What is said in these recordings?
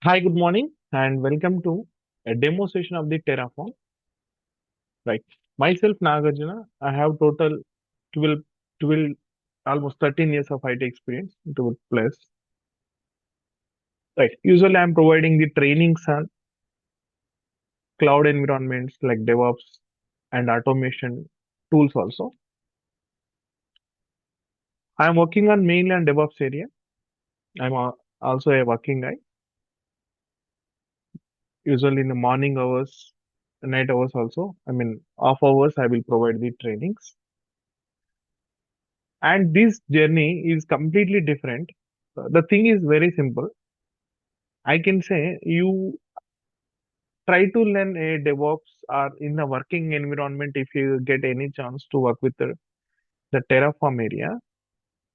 Hi, good morning, and welcome to a demo session of the Terraform. Right. Myself, Nagarjuna, I have total 12, 12 almost 13 years of IT experience, 12 plus. Right. Usually, I'm providing the trainings on cloud environments like DevOps and automation tools also. I'm working on mainly on DevOps area. Also a working guy. Usually in the morning hours, night hours also. Off hours, I will provide the trainings. And this journey is completely different. The thing is very simple. I can say you try to learn a DevOps or in the working environment if you get any chance to work with the Terraform area.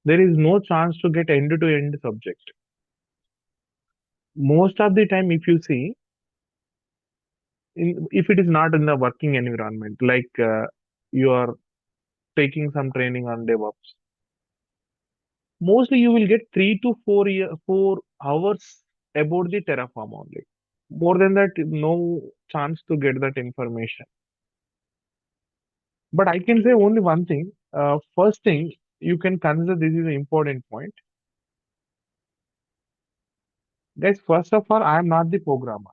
There is no chance to get end-to-end subject. Most of the time, if you see, if it is not in the working environment, like you are taking some training on DevOps, mostly you will get 4 hours about the Terraform only. More than that, no chance to get that information. But I can say only one thing. First thing, you can consider this is an important point. Guys, first of all, I am not the programmer.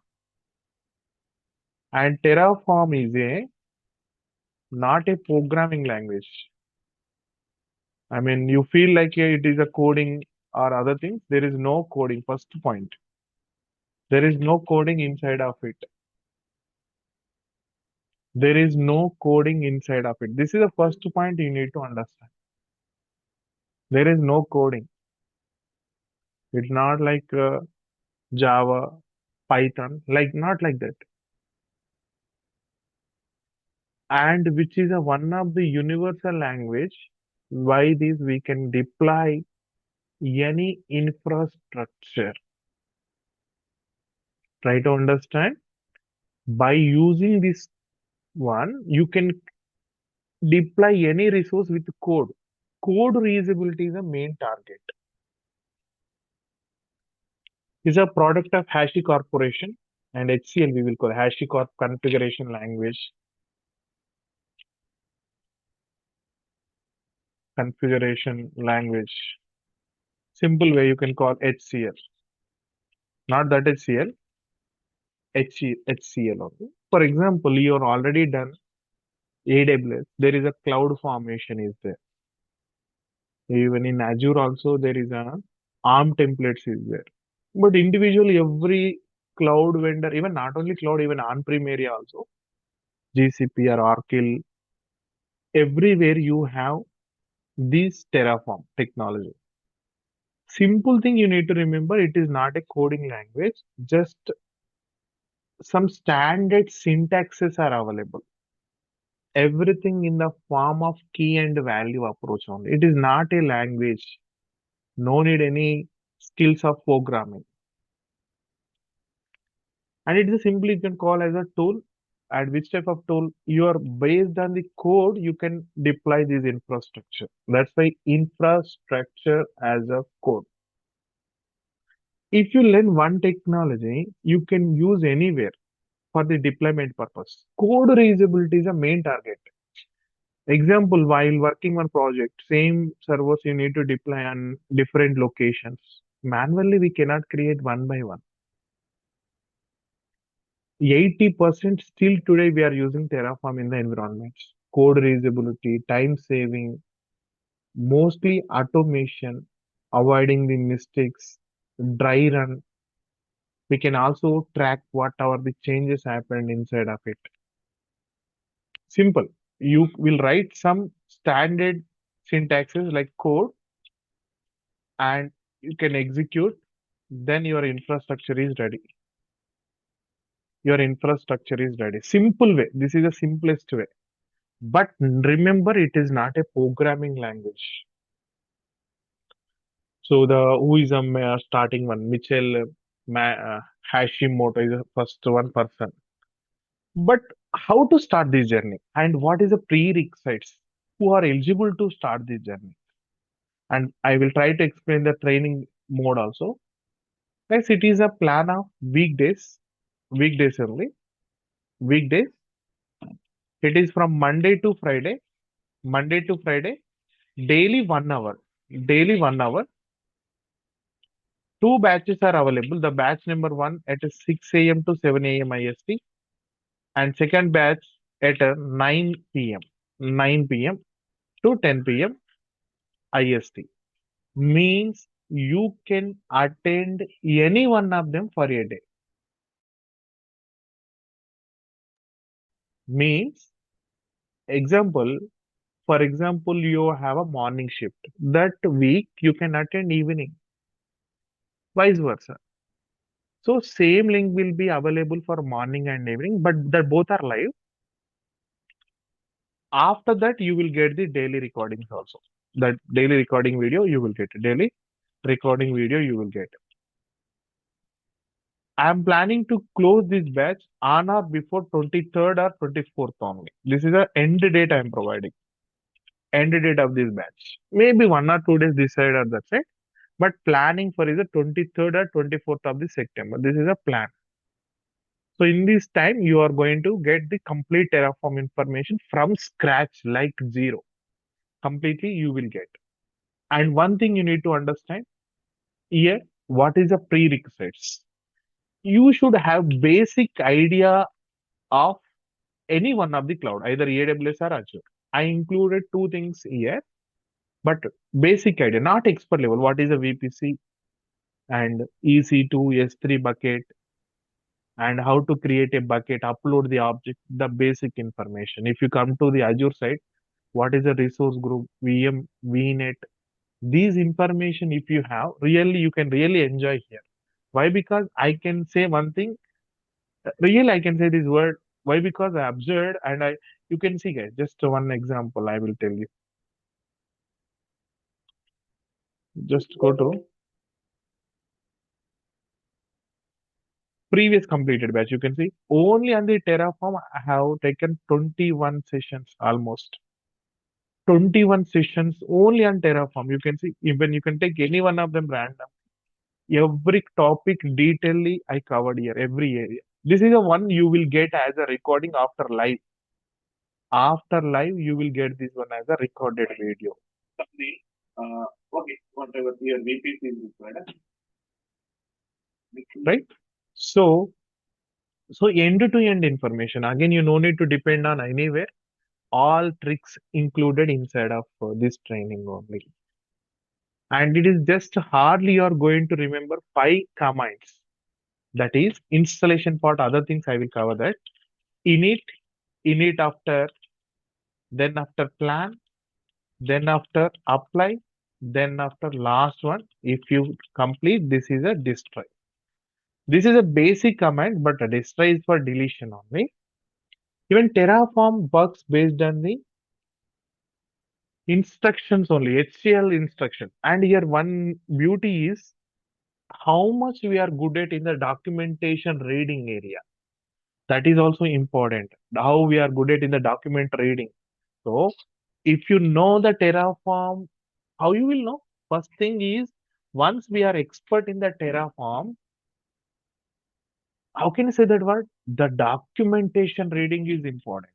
And Terraform is not a programming language. You feel like it is a coding or other things. There is no coding, first point. There is no coding inside of it. There is no coding inside of it. This is the first point you need to understand. There is no coding. It's not like Java, Python, like not like that. And which is one of the universal language. Why this we can deploy any infrastructure. Try to understand. By using this one, you can deploy any resource with code. Code reusability is the main target. Is a product of Hashi Corporation and HCL we will call HashiCorp configuration language. Configuration language. Simple way you can call HCL. Not that HCL, HCL only. For example, you're already done AWS. There is a cloud formation is there. Even in Azure also there is a ARM templates is there. But individually every cloud vendor, even not only cloud, even on-prem area also, GCP or Oracle, everywhere you have this Terraform technology. Simple thing you need to remember, it is not a coding language, just some standard syntaxes are available. Everything in the form of key and value approach only. It is not a language. No need any skills of programming. And it is simply you can call as a tool. And which type of tool you are based on the code, you can deploy this infrastructure. That's why infrastructure as a code. If you learn one technology, you can use anywhere for the deployment purpose. Code reusability is a main target. Example, while working on project, same servers you need to deploy on different locations. Manually, we cannot create one by one. 80% still today we are using Terraform in the environments. Code reusability, time saving, mostly automation, avoiding the mistakes, dry run. We can also track whatever the changes happened inside of it. Simple. You will write some standard syntaxes like code and you can execute, then your infrastructure is ready. Your infrastructure is ready. Simple way. This is the simplest way. But remember, it is not a programming language. So the who is a starting one? Mitchell Hashimoto is the first one person. But how to start this journey and what is the prerequisites who are eligible to start this journey? And I will try to explain the training mode also. Next, it is a plan of weekdays only, weekdays. It is from Monday to Friday, daily 1 hour, daily 1 hour. Two batches are available. The batch number one at 6 a.m. to 7 a.m. IST, and second batch at 9 p.m. 9 p.m. to 10 p.m. IST. Means you can attend any one of them for a day. Means example, for example, you have a morning shift. That week you can attend evening, vice versa. So same link will be available for morning and evening, but that both are live. After that, you will get the daily recordings also. That daily recording video you will get. Daily recording video you will get. I am planning to close this batch on or before 23rd or 24th only. This is the end date I am providing. End date of this batch. Maybe 1 or 2 days this side or that side. But planning for is the 23rd or 24th of the September. This is a plan. So in this time, you are going to get the complete Terraform information from scratch, like zero. Completely you will get. And one thing you need to understand here, what is the prerequisites? You should have basic idea of any one of the cloud, either AWS or Azure. I included two things here, but basic idea, not expert level. What is a VPC and EC2, S3 bucket, and how to create a bucket, upload the object, the basic information. If you come to the Azure side, what is a resource group, VM, VNet, these information if you have, really you can really enjoy here. Why? Because I can say one thing, really I can say this word. Why? Because I observed and you can see guys, just one example I will tell you. Just go to previous completed batch. You can see only on the Terraform I have taken 21 sessions almost. 21 sessions only on Terraform. You can see even you can take any one of them random. Every topic detailedly I covered here, every area. This is the one you will get as a recording after live. After live, you will get this one as a recorded video. Okay, whatever your VPC is required. Right? So, so end-to-end information. Again, you no need to depend on anywhere. All tricks included inside of this training only. And it is just hardly you are going to remember 5 commands. That is installation part. Other things I will cover that. Init, init after, then after plan, then after apply, then after last one. If you complete, this is a destroy. This is a basic command, but a destroy is for deletion only. Even Terraform works based on the instructions only, HCL instruction. And here one beauty is how much we are good at in the documentation reading area. That is also important. How we are good at in the document reading. So if you know the Terraform, how you will know? First thing is once we are expert in the Terraform, how can I say that word? The documentation reading is important.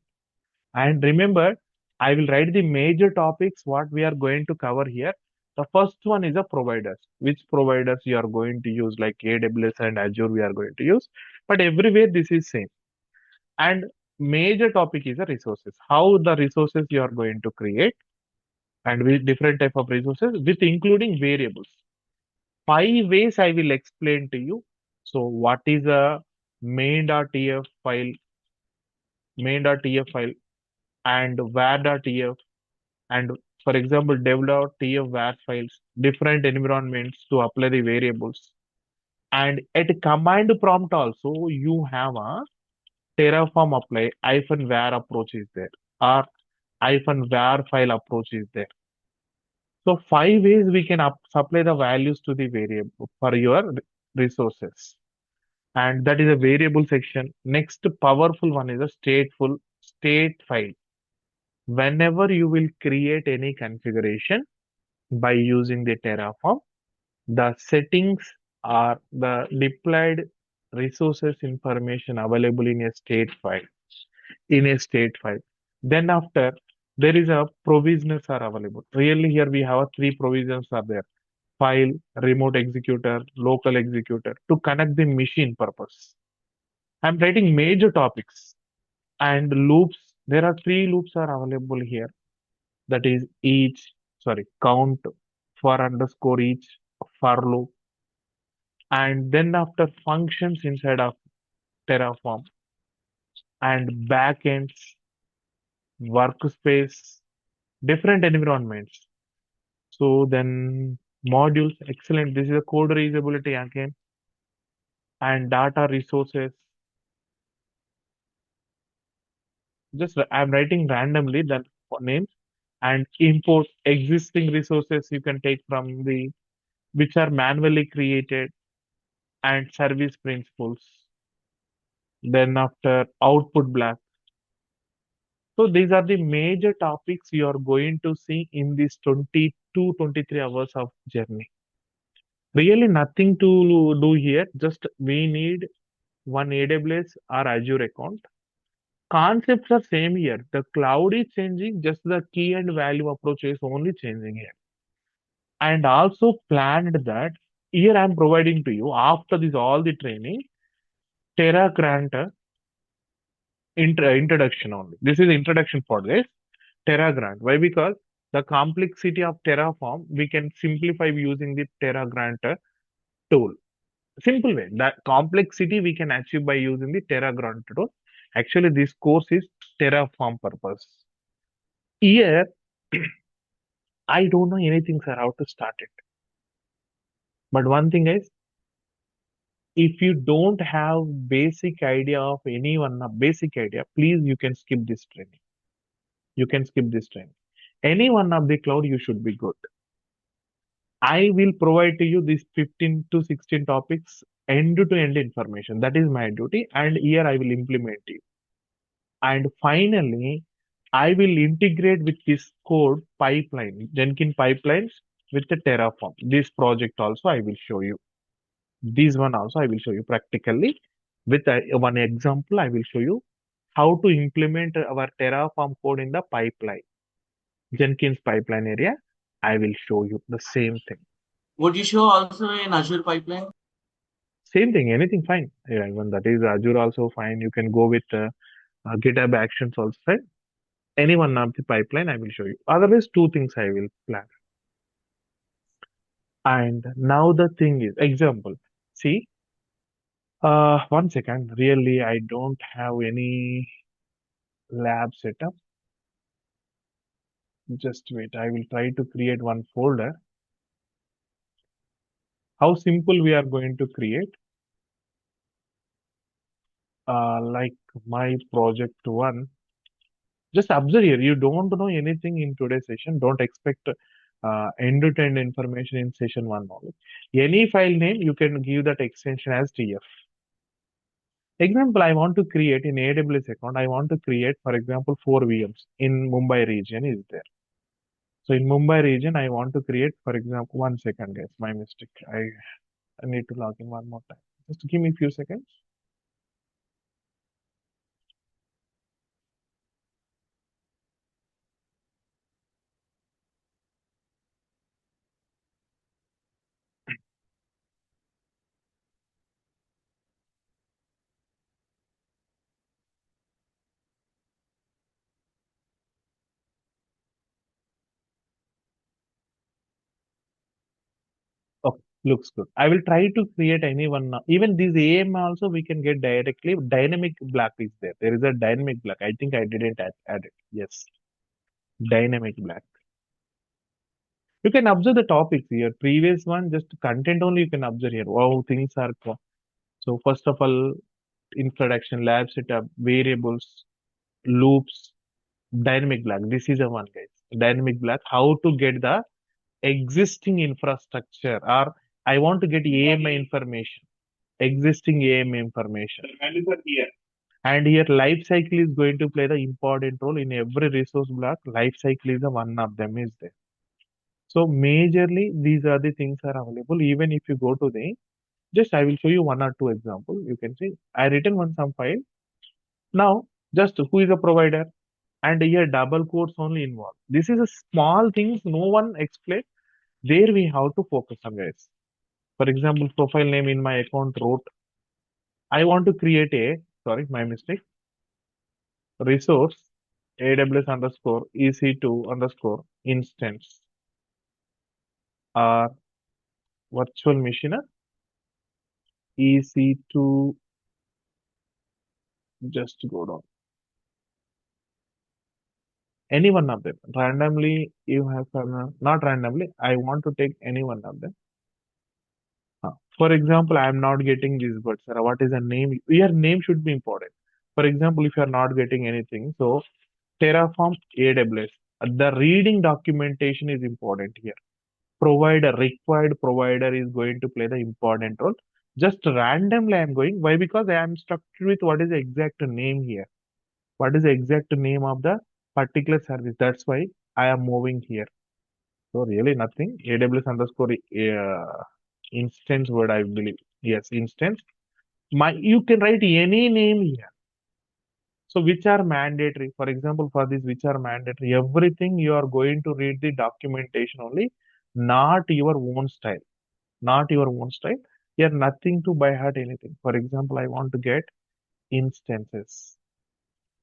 And remember, I will write the major topics what we are going to cover here. The first one is the providers. Which providers you are going to use, like AWS and Azure we are going to use. But everywhere this is same. And major topic is the resources. How the resources you are going to create and with different type of resources with including variables. 5 ways I will explain to you. So what is a main.tf file, main.tf file and var.tf and for example dev.tf var files, different environments to apply the variables. And at command prompt also you have a Terraform apply -var approach is there or -var file approach is there. So 5 ways we can supply the values to the variable for your resources. And that is a variable section. Next powerful one is a stateful state file. Whenever you will create any configuration by using the Terraform, the settings are the deployed resources information available in a state file. In a state file. Then after there is a provisioners are available. Really here we have three provisions are there. File, remote executor, local executor to connect the machine purpose. I'm writing major topics and loops. There are three loops are available here. That is each, sorry, count for underscore each for loop. And then after functions inside of Terraform and backends, workspace, different environments. So then modules, excellent. This is a code reusability again. And data resources. Just I'm writing randomly the names and import existing resources you can take from the which are manually created and service principles. Then after output black. So these are the major topics you are going to see in this 22, 23 hours of journey. Really nothing to do here. Just we need one AWS or Azure account. Concepts are same here. The cloud is changing, just the key and value approach is only changing here. And also planned that here I'm providing to you after this all the training, Terra Grant introduction only. This is introduction for this Terra Grant. Why? Because the complexity of Terraform we can simplify using the Terra Grant tool. Simple way. That complexity we can achieve by using the Terra Grant tool. Actually, this course is Terraform purpose. Here, I don't know anything, sir, how to start it. But one thing is, if you don't have basic idea of anyone, a basic idea, please you can skip this training. You can skip this training. Any one of the cloud, you should be good. I will provide to you these 15 to 16 topics end-to-end information. That is my duty, and here I will implement you. And finally, I will integrate with this code pipeline, Jenkins pipelines with the Terraform. This project also I will show you. This one also I will show you practically. With one example, I will show you how to implement our Terraform code in the pipeline. Jenkins pipeline area. I will show you the same thing. Would you show also in Azure pipeline? Same thing, anything fine. Yeah, even that is Azure also fine. You can go with GitHub Actions also fine. Any one of the pipeline I will show you. Otherwise, two things I will plan. And now the thing is, example. See, one second. Really, I don't have any lab setup. Just wait. I will try to create one folder. How simple we are going to create? Like my project one. Just observe here. You don't know anything in today's session. Don't expect end-to-end information in session one only. Any file name, you can give that extension as TF. Example, I want to create in AWS account, I want to create, for example, 4 VMs in Mumbai region is there. So in Mumbai region, I want to create, for example, one second, guys, my mistake. I need to log in one more time. Just give me a few seconds. Okay, looks good. I will try to create any one. Even this AM also we can get directly. Dynamic black is there. There is a dynamic black. I think I didn't add it. Yes, dynamic black. You can observe the topics here. Previous one, just content only you can observe here. Wow, things are. So first of all, introduction, lab setup, variables, loops, dynamic black. This is the one, guys. Dynamic black. How to get the existing infrastructure, or I want to get AMI information, existing AMI information. And here life cycle is going to play the important role in every resource block. Life cycle is the one of them is there. So majorly these are the things are available. Even if you go to the Just I will show you one or two examples. You can see I written one some file. Now, just who is a provider? And here double quotes only involved. This is a small things no one explained. There we have to focus on, guys. For example, profile name in my account wrote, I want to create a, sorry, my mistake, resource AWS underscore EC2 underscore instance or virtual machine EC2, just go down. Any one of them. Randomly, you have, not randomly, I want to take any one of them. For example, I am not getting this, but sir, what is the name? Your name should be important. For example, if you are not getting anything, so Terraform AWS, the reading documentation is important here. Provider, required provider is going to play the important role. Just randomly I am going. Why? Because I am structured with what is the exact name here. What is the exact name of the particular service? That's why I am moving here. So really nothing. AWS underscore instance word, I believe. Yes, instance. You can write any name here. So which are mandatory? For example, for this, which are mandatory? Everything you are going to read the documentation only, not your own style. Not your own style. Here nothing to by heart anything. For example, I want to get instances.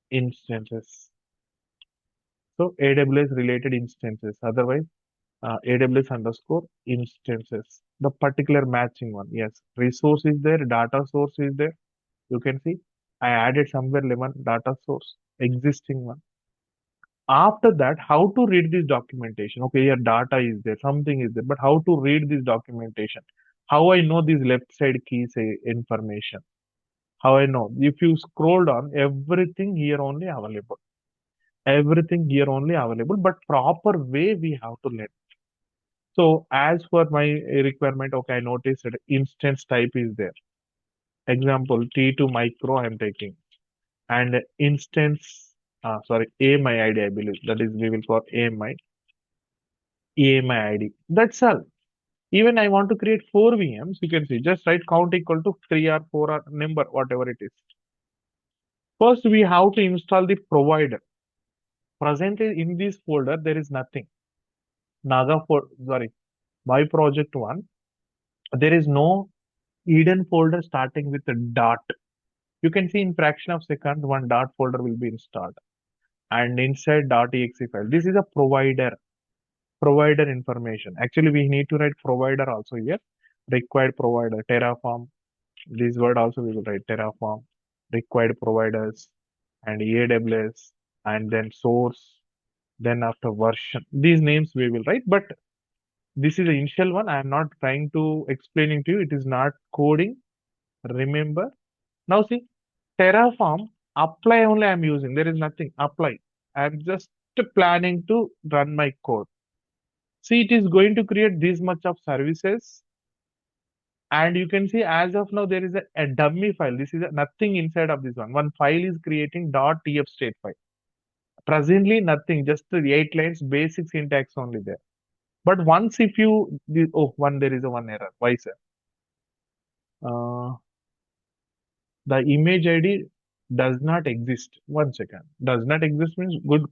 Instances. So AWS related instances. Otherwise, AWS underscore instances. The particular matching one. Yes. Resource is there. Data source is there. You can see I added somewhere 11 data source, existing one. After that, how to read this documentation? Okay, your data is there, something is there, but how to read this documentation? How I know these left side keys information? How I know? If you scroll down, everything here only available. Everything here only available, but proper way we have to learn. So as for my requirement, okay, I noticed that instance type is there. Example, T2 micro I am taking. And instance, sorry, AMI ID, I believe. That is, we will call AMI ID. That's all. Even I want to create 4 VMs, you can see, just write count equal to 3 or 4 or number, whatever it is. First, we have to install the provider. Presently in this folder, there is nothing. Sorry, my project one, there is no hidden folder starting with a dot. You can see in fraction of second, one dot folder will be installed. And inside .exe file, this is a provider information. Actually, we need to write provider also here. Required provider, Terraform. This word also we will write Terraform, required providers, and AWS, and then source, then after version. These names we will write, but this is the initial one. I am not trying to explaining to you. It is not coding. Remember. Now see, Terraform, apply only I am using. There is nothing. Apply. I am just planning to run my code. See, it is going to create this much of services. And you can see as of now, there is a dummy file. This is nothing inside of this one. One file is creating .tf state file. Presently, nothing, just the 8 lines, basic syntax only there. But once if you, there is a one error. Why, sir? The image ID does not exist. 1 second. Does not exist means good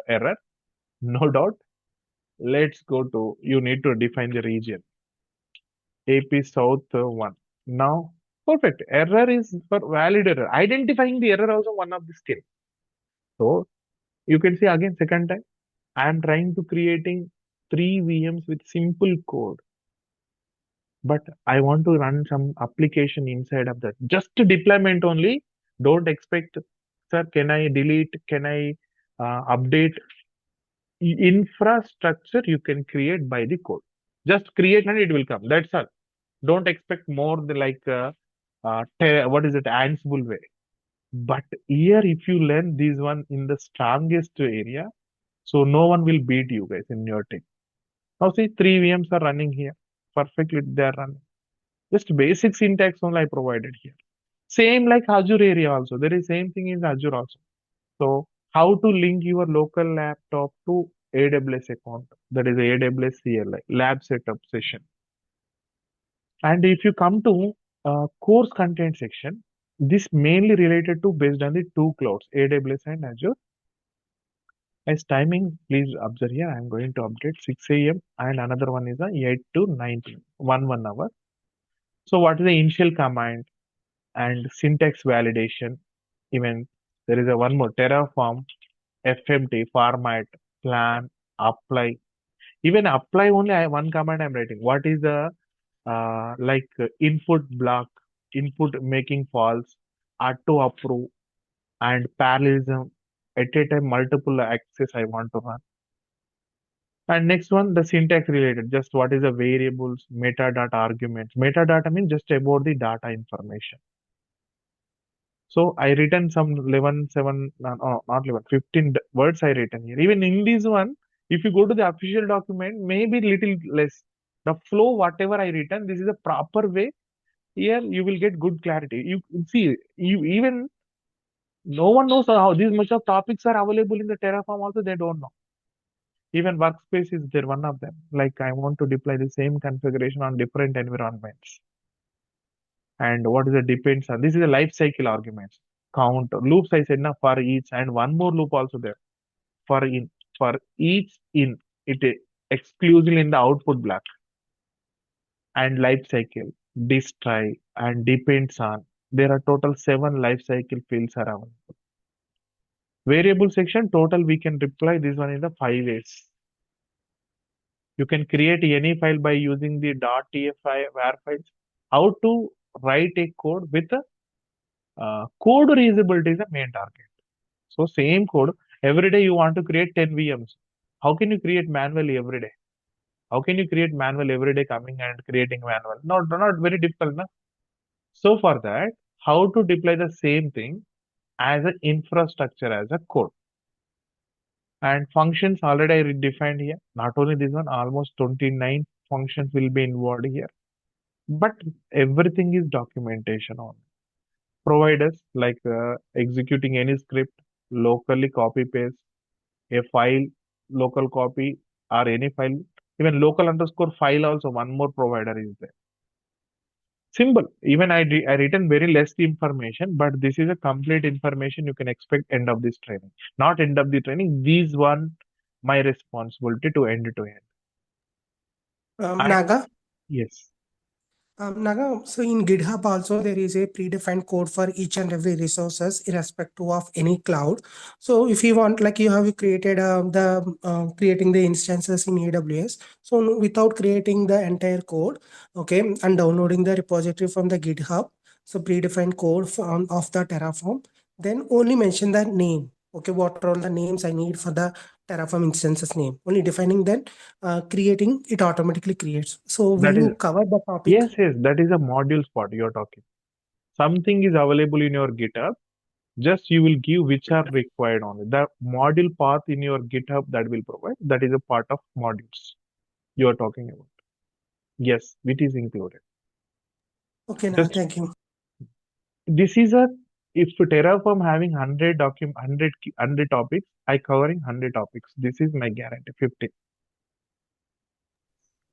error. No doubt. Let's go to, you need to define the region. AP South 1. Now, perfect. Error is for valid error. Identifying the error also one of the skill. So you can see again second time. I am trying to creating 3 VMs with simple code. But I want to run some application inside of that. Just deployment only. Don't expect, sir, can I delete? Can I update? Infrastructure you can create by the code. Just create and it will come. That's all. Don't expect more like what is it, Ansible way. But here, if you learn this one in the strongest area, so no one will beat you guys in your team. Now see, 3 VMs are running here. Perfectly, they are running. Just basic syntax only I provided here. Same like Azure area also. There is same thing in Azure also. So how to link your local laptop to AWS account? That is AWS CLI, lab setup session. And if you come to Course content section. This mainly related to based on the two clouds, AWS and Azure. As timing, please observe here. I am going to update 6 a.m. and another one is a 8 to 9 p.m. 1 hour. So what is the initial command and syntax validation? Even there is a one more Terraform, FMT, format, plan, apply. Even apply only one command I'm writing. What is the input block, input making false, auto approve, and parallelism at a time multiple access I want to run. And next one, the syntax related, just what is the variables, metadata arguments. Metadata means just about the data information. So I written some 11, 7, no, not 11, 15 words I written here. Even in this one, if you go to the official document, maybe little less. The flow, whatever I written, this is a proper way. Here you will get good clarity. You see, you even no one knows how these much of topics are available in the Terraform. Also, they don't know. Even workspace is there, one of them. Like I want to deploy the same configuration on different environments. And what is the depends on this is a life cycle arguments. Count loop size enough for each and one more loop also there. For each in it exclusively in the output block and life cycle, destroy and depends on. There are total 7 life cycle fields are available. Variable section total we can reply this one in the 5 ways. You can create any file by using the .tf var files. How to write a code with a code reusability is the main target. So same code every day you want to create 10 VMs. How can you create manually every day? How can you create manual every day coming and creating manual? Not very difficult, na? So for that, how to deploy the same thing as an infrastructure as a code? And functions already I defined here. Not only this one, almost 29 functions will be involved here. But everything is documentation on. Providers like executing any script, locally copy paste, a file, local copy, or any file. Even local underscore file also one more provider is there. Simple. Even I written very less information, but this is a complete information you can expect end of this training. Not end of the training. These one my responsibility to end to end. And Naga, yes. Naga, so in GitHub also there is a predefined code for each and every resources irrespective of any cloud. So if you want, like you have created creating the instances in AWS. So without creating the entire code, okay, and downloading the repository from the GitHub, so predefined code of the Terraform, then only mention the name. Okay, what are all the names I need for the Terraform instances name? Only defining that, creating it automatically creates. So will That is you cover the topic? yes, yes, that is a module spot you're talking. Something is available in your GitHub, just you will give which are required on it. The module path in your GitHub that will provide, that is a part of modules you are talking about. Yes, it is included. Okay, now Just thank you. this is a if Terraform having 100 topics, I covering 100 topics. This is my guarantee. 50.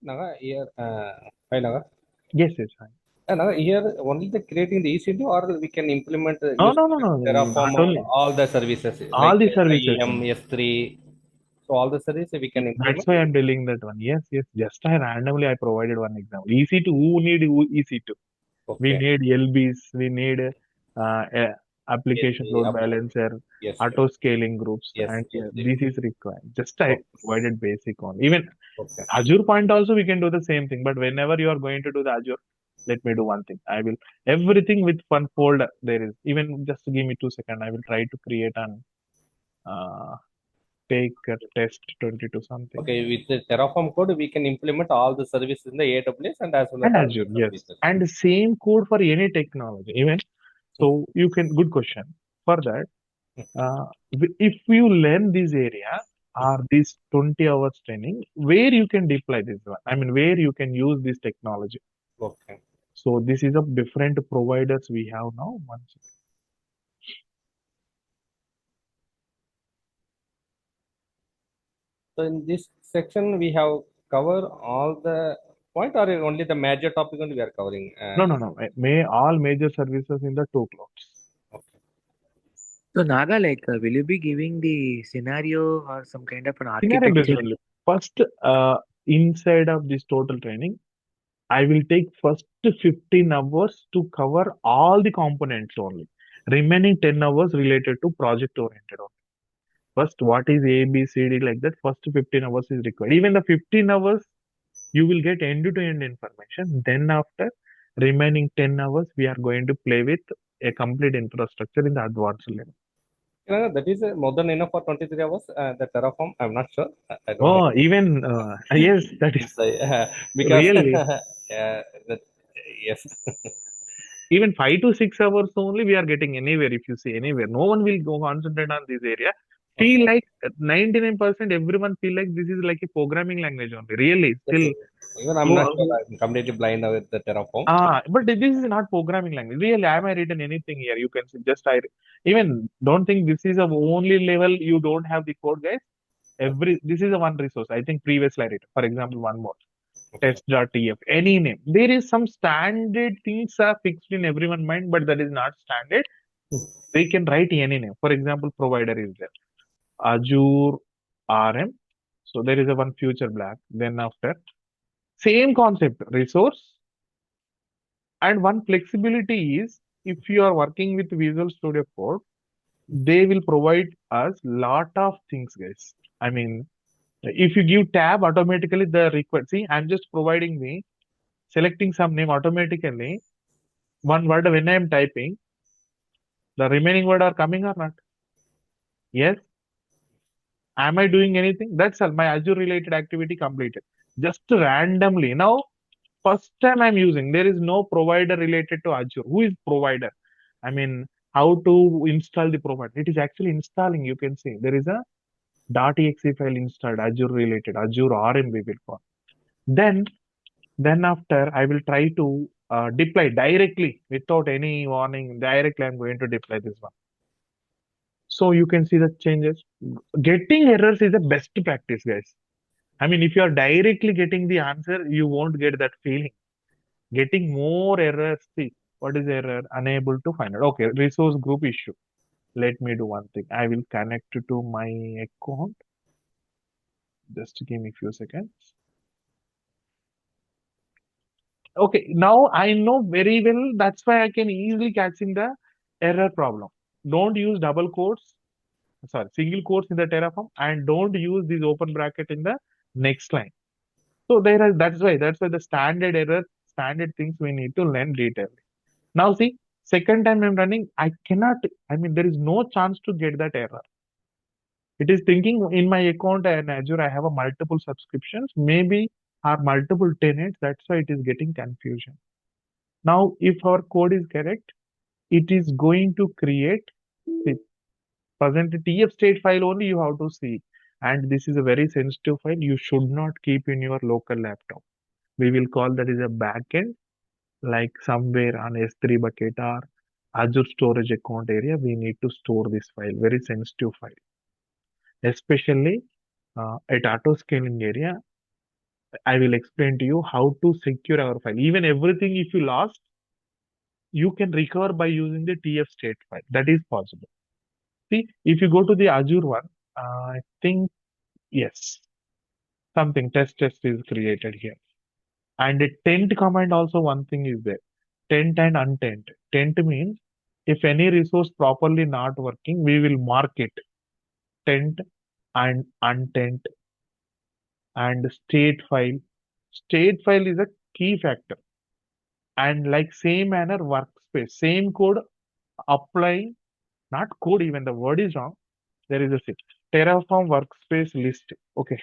Naga, here, hi Naga. Yes, yes, fine. Naga, here only the creating the EC2 or we can implement No, use no, no, no. Terraform Not only all the services all like the services. IEM, S3. So all the services we can That's implement. why I'm telling that one. Yes, yes. Just I randomly I provided one example. EC2. Who need EC2? We Okay. need LBs. We need application Yes, load balancer, yes, auto scaling groups, yes, and yes, yes. this is required. Just I Okay. provided basic on. Even Okay. Azure point also we can do the same thing. But whenever you are going to do the Azure, let me do one thing. I will everything with one folder there is. Even just give me 2 seconds. I will try to create an uh, take a test 22 something. Okay, with the Terraform code, we can implement all the services in the AWS and as well as And all Azure, the yes. services. And the same code for any technology. Even so, you can, good question. For that, if you learn this area or this 20 hours training, where you can deploy this one? I mean, where you can use this technology. Okay. So this is a different providers we have now. One second. So in this section, we have covered all the point, or only the major topic only we are covering? No. May all major services in the two clouds. Okay. So Naga, like, will you be giving the scenario or some kind of an Scenario based architecture? only. First, inside of this total training, I will take first 15 hours to cover all the components only. Remaining 10 hours related to project oriented only. First, what is A, B, C, D like that? First 15 hours is required. Even the 15 hours, you will get end-to-end information. Then after remaining 10 hours, we are going to play with a complete infrastructure in the advanced level. That is more than enough for 23 hours. The Terraform, I'm not sure. I don't Oh, know. even yes, that is Because really. that, yes. Even 5 to 6 hours only we are getting anywhere. If you see anywhere, no one will go concentrate on this area. Feel like 99% everyone feel like this is like a programming language only. Really, Yes, still. yes. Even I'm not sure. I'm completely blind with the Terraform. But this is not programming language. Really, am I written anything here? You can see just I even don't think this is a only level you don't have the code, guys. This is a one resource. I think previously I written. For example, one more Okay. test.tf, any name. There is some standard things are fixed in everyone's mind, but that is not standard. We can write any name. For example, provider is there. Azure RM. So there is a one future black. Then after, same concept, resource. And one flexibility is if you are working with Visual Studio Code, they will provide us lot of things, guys. I mean, if you give tab automatically the required, see, I'm just providing me selecting some name automatically. One word when I am typing, the remaining word are coming or not? Yes. Am I doing anything? That's all. My Azure related activity completed. Just randomly. Now, first time I'm using, there is no provider related to Azure. Who is provider? I mean, how to install the provider? It is actually installing. You can see there is a .exe file installed Azure related, Azure RM we will call. Then after I will try to deploy directly without any warning. Directly I'm going to deploy this one. So you can see the changes. Getting errors is the best practice, guys. I mean, if you are directly getting the answer, you won't get that feeling. Getting more errors, see, what is error? Unable to find it. Okay, resource group issue. Let me do one thing. I will connect to my account. Just give me a few seconds. Okay, now I know very well. That's why I can easily catch in the error problem. Don't use double quotes, sorry, single quotes in the Terraform, and don't use this open bracket in the next line. So that's why the standard error, standard things we need to learn detailedly. Now see, second time I'm running, I mean, there is no chance to get that error. It is thinking in my account and Azure, I have a multiple subscriptions, maybe are multiple tenants. That's why it is getting confusion. Now, if our code is correct, it is going to create the present TF state file only you have to see. And this is a very sensitive file. You should not keep in your local laptop. We will call that is a backend, like somewhere on S3 bucket or Azure storage account area. We need to store this file, very sensitive file, especially at auto scaling area. I will explain to you how to secure our file. Even everything, if you lost, you can recover by using the TF state file. That is possible. See, if you go to the Azure one, I think, yes, something test is created here. And a tent command also one thing is there. Tent and untent. Tent means if any resource properly not working, we will mark it. Tent and untent and state file. State file is a key factor. And like same manner workspace, same code applying, not code even, the word is wrong. There is a Terraform workspace list. Okay.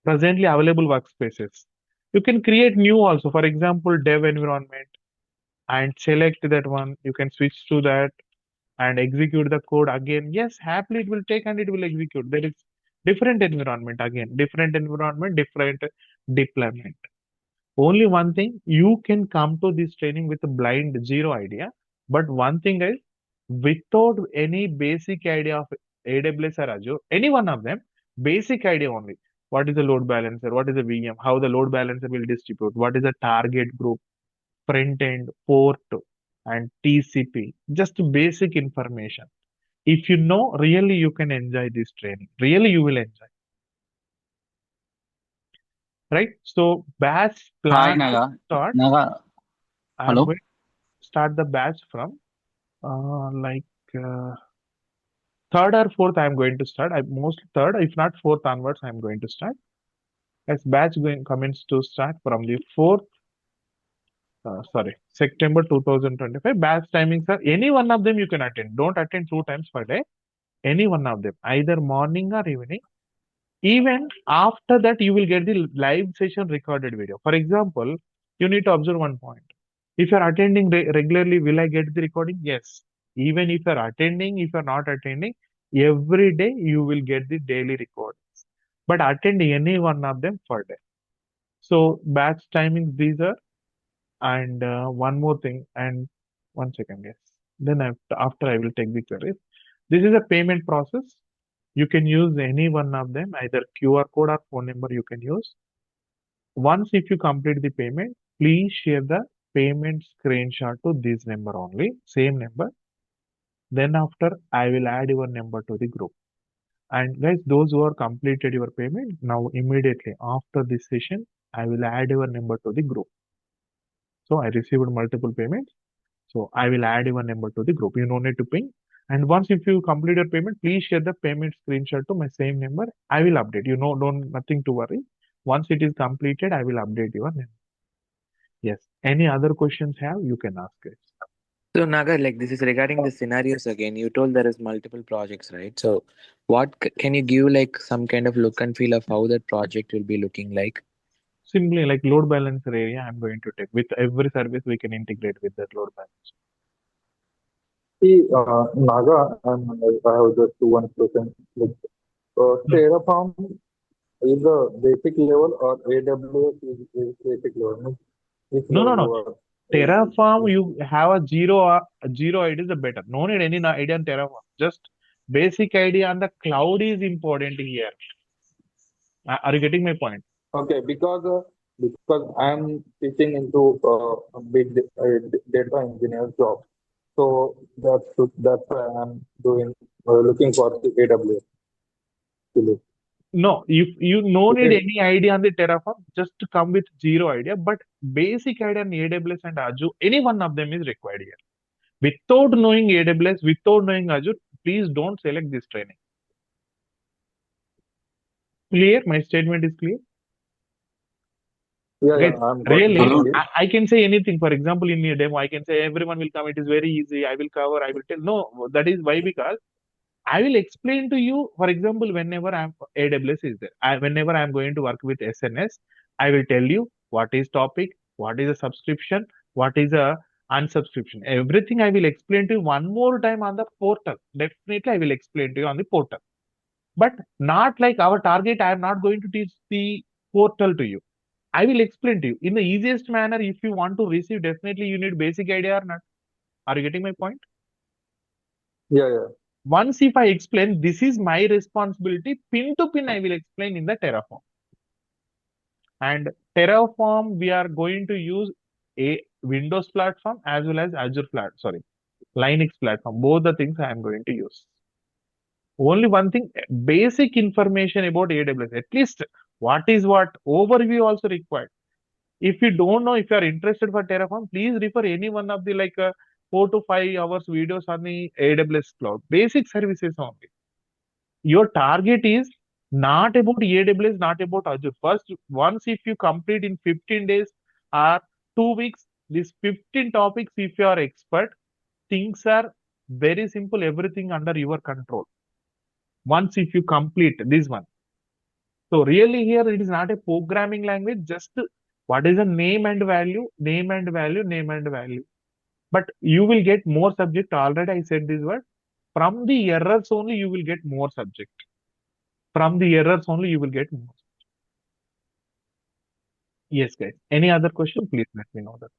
Presently available workspaces. You can create new also. For example, dev environment and select that one. You can switch to that and execute the code again. Yes, happily it will take and it will execute. There is different environment again, different environment, different deployment. Only one thing, you can come to this training with a blind zero idea. But one thing is, without any basic idea of AWS or Azure, any one of them, basic idea only. what is the load balancer, what is the VM, how the load balancer will distribute, what is the target group, front end, port, and TCP. Just basic information. If you know, really you can enjoy this training. Really you will enjoy. Right? So batch Hi, plan to Naga. start. Naga, I'm hello. going to start the batch from like third or fourth. I'm going to start. I mostly third, if not fourth onwards, I'm going to start. As batch going commence to start from the fourth. September 2025. Batch timings are any one of them you can attend. Don't attend 2 times per day. Any one of them, either morning or evening. Even after that, you will get the live session recorded video. For example, you need to observe one point. If you're attending regularly, will I get the recording? Yes. Even if you're attending, if you're not attending, every day you will get the daily recordings. But attend any one of them per day. So batch timings, these are, and one more thing, and 1 second, yes. Then after I will take the queries. This is a payment process. You can use any one of them, either QR code or phone number you can use. Once if you complete the payment, please share the payment screenshot to this number only, same number. Then after, I will add your number to the group. And guys, those who are completed your payment, now immediately after this session, I will add your number to the group. So I received multiple payments. So I will add your number to the group. You don't need to ping. And once if you complete your payment, please share the payment screenshot to my same number. I will update. You know, don't nothing to worry. Once it is completed, I will update your name. Yes. Any other questions have, you can ask it. So Naga, like this is regarding the scenarios again. You told there is multiple projects, right? So what can you give like some kind of look and feel of how that project will be looking like? Simply like load balancer area, I'm going to take. With every service, we can integrate with that load balancer. See, Naga, and I have just one question. Like, Terraform is the basic level or AWS is basic level? Means which No, no, level no. you are? Terraform, you have a zero idea is the better. No need any idea on Terraform. Just basic idea on the cloud is important here. Are you getting my point? Okay, because I'm teaching into a big data engineer job, so that's why I'm doing looking for the AWS. Actually. No, if you no need Okay. any idea on the Terraform, just to come with zero idea, but basic idea on AWS and Azure, any one of them is required here. Without knowing AWS, without knowing Azure, please don't select this training. Clear? My statement is clear. Yeah, Guys, I'm really, getting Hello. it. I can say anything. For example, in a demo, I can say everyone will come. It is very easy. I will cover. I will tell. No, that is why, because I will explain to you. For example, whenever I'm AWS is there, whenever I'm going to work with SNS, I will tell you what is topic, what is a subscription, what is a unsubscription. Everything I will explain to you one more time on the portal. Definitely, I will explain to you on the portal. But not like our target. I am not going to teach the portal to you. I will explain to you in the easiest manner. If you want to receive, definitely you need basic idea or not. Are you getting my point? Yeah. Once if I explain, this is my responsibility, pin to pin, I will explain in the Terraform. And Terraform, we are going to use a Windows platform as well as Linux platform. Both the things I am going to use. Only one thing, basic information about AWS, at least what is what, overview also required. If you don't know, if you are interested for Terraform, please refer any one of the 4 to 5 hours videos on the AWS cloud. Basic services only. Your target is not about AWS, not about Azure. First, once if you complete in 15 days or 2 weeks, these 15 topics, if you are expert, things are very simple, everything under your control. Once if you complete this one. So really here it is not a programming language, just what is the name and value, name and value, name and value. But you will get more subject. Already I said this word. From the errors only you will get more subject. From the errors only you will get more. Yes, guys. Any other question? Please let me know that.